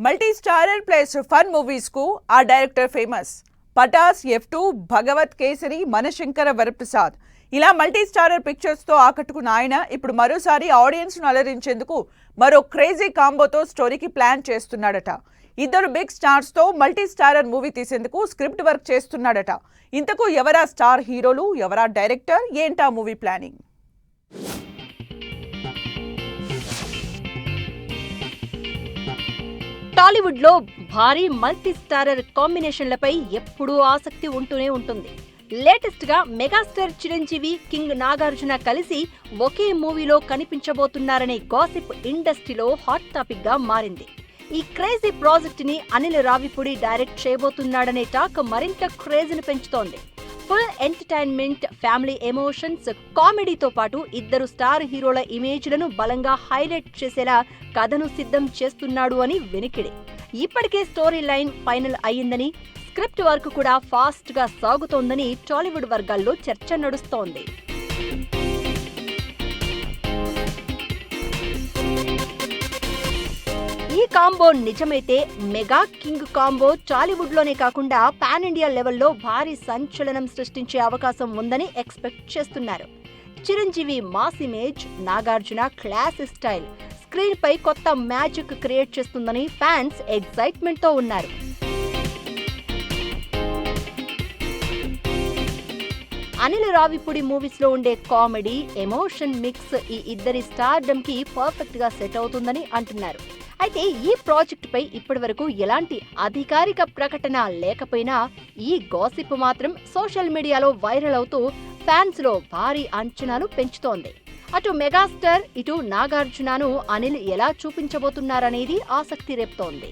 Multi starrer plus fun movies కు ఆ director famous. Pataas, F2, భగవత్ కేసరి, మనశంకర వరప్రసాద్ ఇలా మల్టీ స్టారర్ పిక్చర్స్ తో ఆకట్టుకున్న ఆయన ఇప్పుడు మరోసారి ఆడియన్స్ ను అలరించేందుకు మరో క్రేజీ కాంబోతో స్టోరీకి ప్లాన్ చేస్తున్నాడట. ఇద్దరు బిగ్ స్టార్స్ తో మల్టీ స్టారర్ మూవీ తీసేందుకు స్క్రిప్ట్ వర్క్ చేస్తున్నాడట. ఇంతకు ఎవరా స్టార్ హీరోలు, ఎవరా డైరెక్టర్, ఏంటా మూవీ ప్లానింగ్? టాలీవుడ్ లో భారీ మల్టీ స్టారర్ కాంబినేషన్లపై ఎప్పుడూ ఆసక్తి ఉంటూనే ఉంటుంది. లేటెస్ట్ గా మెగాస్టార్ చిరంజీవి, కింగ్ నాగార్జున కలిసి ఒకే మూవీలో కనిపించబోతున్నారనే గాసిప్ ఇండస్ట్రీలో హాట్ టాపిక్ గా మారింది. ఈ క్రేజీ ప్రాజెక్ట్ ని అనిల్ రావిపూడి డైరెక్ట్ చేయబోతున్నాడనే టాక్ మరింత క్రేజీని పెంచుతోంది. ఫుల్ ఎంటర్టైన్మెంట్, ఫ్యామిలీ ఎమోషన్స్, కామెడీతో పాటు ఇద్దరు స్టార్ హీరోల ఇమేజ్లను బలంగా హైలైట్ చేసేలా కథను సిద్ధం చేస్తున్నాడు అని వినికిడి. ఇప్పటికే స్టోరీ లైన్ ఫైనల్ అయ్యిందని, స్క్రిప్ట్ వర్క్ కూడా ఫాస్ట్ గా సాగుతోందని టాలీవుడ్ వర్గాల్లో చర్చ నడుస్తోంది. ఈ కాంబో నిజమైతే మెగా కింగ్ కాంబో టాలీవుడ్ లోనే కాకుండా పాన్ ఇండియా లెవెల్లో భారీ సంచలనం సృష్టించే అవకాశం ఉందని ఎక్స్పెక్ట్ చేస్తున్నారు. Chiranjeevi mass image, Nagarjuna class style screen పై కొత్త మ్యాజిక్ క్రియేట్ చేస్తుందని ఫ్యాన్స్ ఎక్సైట్మెంట్ తో ఉన్నారు. అనిల్ రావిపూడి మూవీస్ లో ఉండే కామెడీ, ఎమోషన్ మిక్స్ ఈ ఇద్దరి స్టార్డమ్ కి పర్ఫెక్ట్ గా సెట్ అవుతుందని అంటున్నారు. అయితే ఈ ప్రాజెక్ట్ పై ఇప్పటివరకు ఎలాంటి అధికారిక ప్రకటన లేకపోయినా ఈ గాసిప్ మాత్రం సోషల్ మీడియాలో వైరల్ అవుతూ ఫ్యాన్స్ లో భారీ అంచనాలు పెంచుతోంది. అటు మెగాస్టార్, ఇటు నాగార్జునను అనిల్ ఎలా చూపించబోతున్నారనేది ఆసక్తి రేపుతోంది.